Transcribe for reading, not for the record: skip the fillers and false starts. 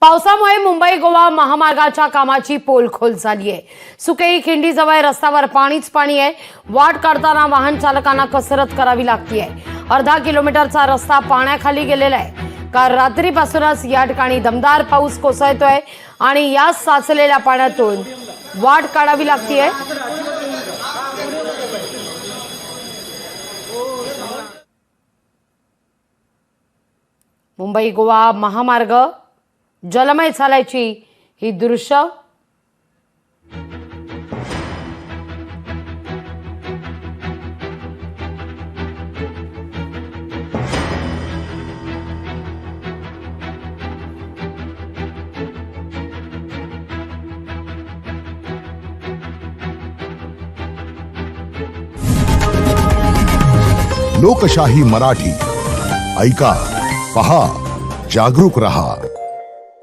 पावसामुळे मुंबई गोवा महामार्गाच्या कामाची पोलखोल झाली आहे। सुकेई खिंडी जवळ रस्त्यावर पाणीच पाणी आहे। वाट काढताना वाहन चालकांना कसरत करावी लागतीये। अर्धा किलोमीटरचा रस्ता पाण्याखाली गेलेला आहे। काल रात्रीपासूनच या ठिकाणी दमदार पाऊस कोसळतोय आणि या साचलेल्या पाण्यातून वाट काढावी लागतीये। मुंबई गोवा महामार्ग जलमय झाल्याची ही दृश्य लोकशाही मराठी ऐका, पहा, जागरूक रहा।